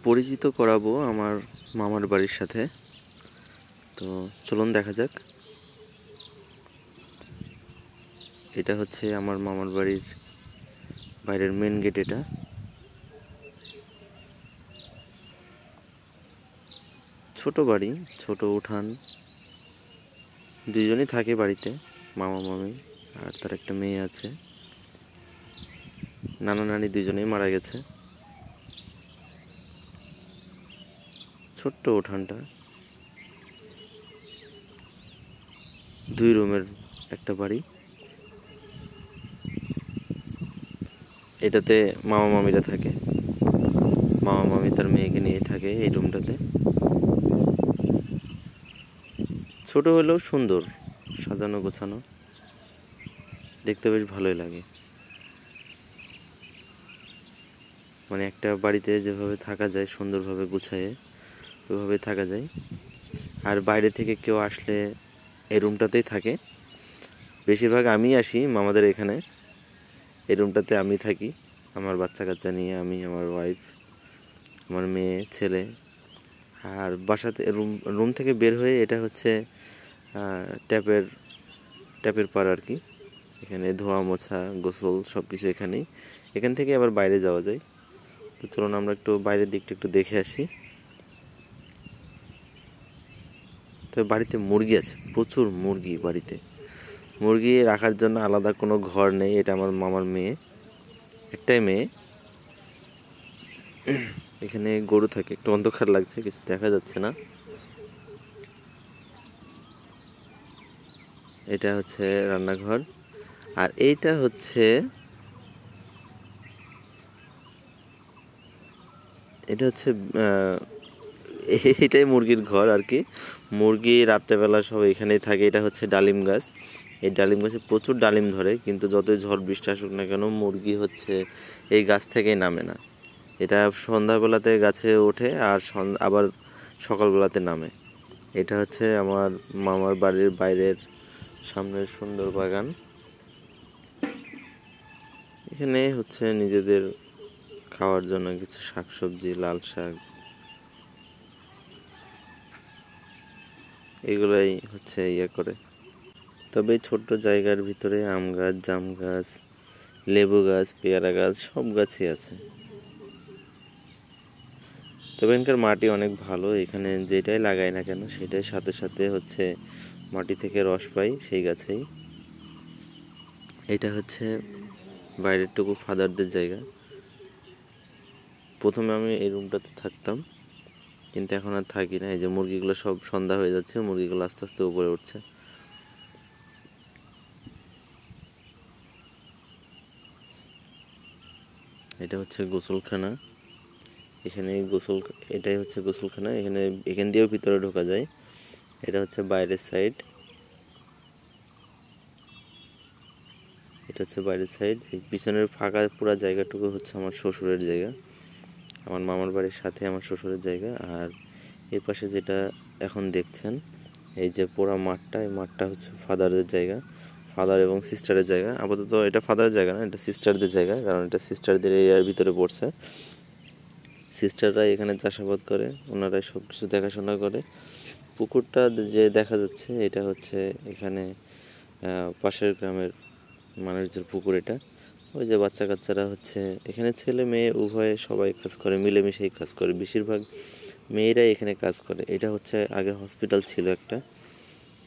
পরিচিত করাবো আমার মামার বাড়ির সাথে। তো চলুন দেখা যাক। এটা হচ্ছে আমার মামার বাড়ির বাইরের মেন গেট। এটা ছোট বাড়ি, ছোট উঠান, দুইজনই থাকে বাড়িতে, মামা মামি, আর তার একটা মেয়ে আছে। নানা নানি দুইজনেই মারা গেছে। ছোট্ট উঠানটা, 2 রুমের একটা বাড়ি। এটাতে মামা মামিরা থাকে, মামা মামি তার মেয়েকে নিয়ে থাকে এই রুমটাতে। ছোট হলেও সুন্দর, সাজানো গোছানো, দেখতে বেশ ভালোই লাগে। মানে একটা বাড়িতে যেভাবে থাকা যায় সুন্দরভাবে গুছায়ে, ওইভাবে থাকা যায়। আর বাইরে থেকে কেউ আসলে এই রুমটাতেই থাকে। বেশিরভাগ আমি আসি মামাদের এখানে, এই রুমটাতে আমি থাকি আমার বাচ্চা কাচ্চা নিয়ে, আমি, আমার ওয়াইফ, আমার মেয়ে, ছেলে। আর বাসাতে রুম থেকে বের হয়ে এটা হচ্ছে ট্যাপের পার আর কি। এখানে ধোয়া মোছা, গোসল সব কিছু এখানেই। এখান থেকে আবার বাইরে যাওয়া যায়। তো চলুন আমরা একটু বাইরের দিকটা একটু দেখে আসি। তো বাড়িতে মুরগি আছে, প্রচুর মুরগি বাড়িতে। মুরগি রাখার জন্য আলাদা কোনো ঘর নেই। এটা আমার মামার মেয়ে, একটাই মেয়ে। এখানে গরু থাকে, একটু অন্ধকার লাগছে, কিছু দেখা যাচ্ছে না। এটা হচ্ছে রান্নাঘর, আর এইটা হচ্ছে এটাই মুরগির ঘর আর কি। মুরগি রাত্রেবেলা সব এখানেই থাকে। এটা হচ্ছে ডালিম গাছ। এই ডালিম গাছে প্রচুর ডালিম ধরে, কিন্তু যতই ঝড় বৃষ্টি আসুক না কেন মুরগি হচ্ছে এই গাছ থেকেই নামে না। এটা সন্ধ্যাবেলাতে গাছে ওঠে আর আবার সকালবেলাতে নামে। এটা হচ্ছে আমার মামার বাড়ির বাইরের সামনের সুন্দর বাগান। এখানে হচ্ছে নিজেদের খাওয়ার জন্য কিছু শাকসবজি, লাল শাক, এগুলাই হচ্ছে করে। তবে ছোট্ট জায়গার ভিতরে আম গাছ, জাম গাছ, লেবু গাছ, পেয়ারা গাছ সব গাছই আছে। তবে এখানকার মাটি অনেক ভালো। এখানে যেটাই লাগাই না কেন সেটাই সাথে সাথে হচ্ছে মাটি থেকে রস পাই সেই গাছেই। এটা হচ্ছে বাইরের টুকু ফাদারদের জায়গা। প্রথমে আমি এই রুমটাতে থাকতাম, কিন্তু এখন আর থাকি না। এই যে মুরগিগুলো সব সন্ধ্যা হয়ে যাচ্ছে, মুরগিগুলো আস্তে আস্তে উপরে উঠছে। এটা হচ্ছে গোসলখানা। এখানে এটাই হচ্ছে গোসলখানা। এখান দিয়েও ভিতরে ঢোকা যায়। এটা হচ্ছে বাইরের সাইড। এটা হচ্ছে বাইরের সাইড। এই পিছনের ফাঁকা পুরা জায়গাটুকু হচ্ছে আমার শ্বশুরের জায়গা, আমার মামার বাড়ির সাথে আমার শ্বশুরের জায়গা। আর এই পাশে যেটা এখন দেখছেন, এই যে পুরা মাঠটা, এই মাঠটা হচ্ছে ফাদারদের জায়গা, ফাদার এবং সিস্টারের জায়গা। আপাতত এটা ফাদারের জায়গা না, এটা সিস্টারদের জায়গা, কারণ এটা সিস্টারদের এরিয়ার ভিতরে পড়ছে। সিস্টাররা এখানে চাষাবাদ করে, ওনারাই সব কিছু দেখাশোনা করে। পুকুরটা যে দেখা যাচ্ছে এটা হচ্ছে এখানে পাশের গ্রামের মানুষদের পুকুর। এটা ওই যে বাচ্চা কাচ্চারা হচ্ছে এখানে ছেলে মেয়ে উভয়ে সবাই কাজ করে, মিলেমিশেই কাজ করে। বেশিরভাগ মেয়েরাই এখানে কাজ করে। এটা হচ্ছে আগে হসপিটাল ছিল একটা,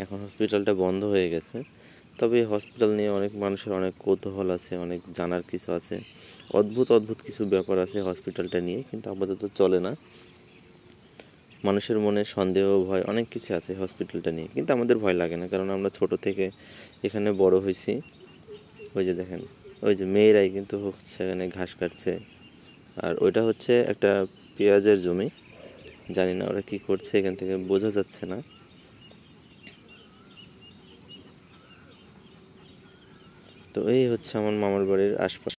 এখন হসপিটালটা বন্ধ হয়ে গেছে। তবে এই হসপিটাল নিয়ে অনেক মানুষের অনেক কৌতূহল আছে, অনেক জানার কিছু আছে, অদ্ভুত অদ্ভুত কিছু ব্যাপার আছে হসপিটালটা নিয়ে, কিন্তু আপাতত চলে না। মানুষের মনে সন্দেহ, ভয় অনেক কিছু আছে হসপিটালটা নিয়ে, কিন্তু আমাদের ভয় লাগে না, কারণ আমরা ছোট থেকে এখানে বড় হয়েছি। ওই যে দেখেন, ওই যে মেয়েরাই কিন্তু হচ্ছে এখানে ঘাস কাটছে। আর ওইটা হচ্ছে একটা পেঁয়াজের জমি, জানি না ওরা কি করছে, এখান থেকে বোঝা যাচ্ছে না। তো এই হচ্ছে আমার মামার বাড়ির আশপাশ।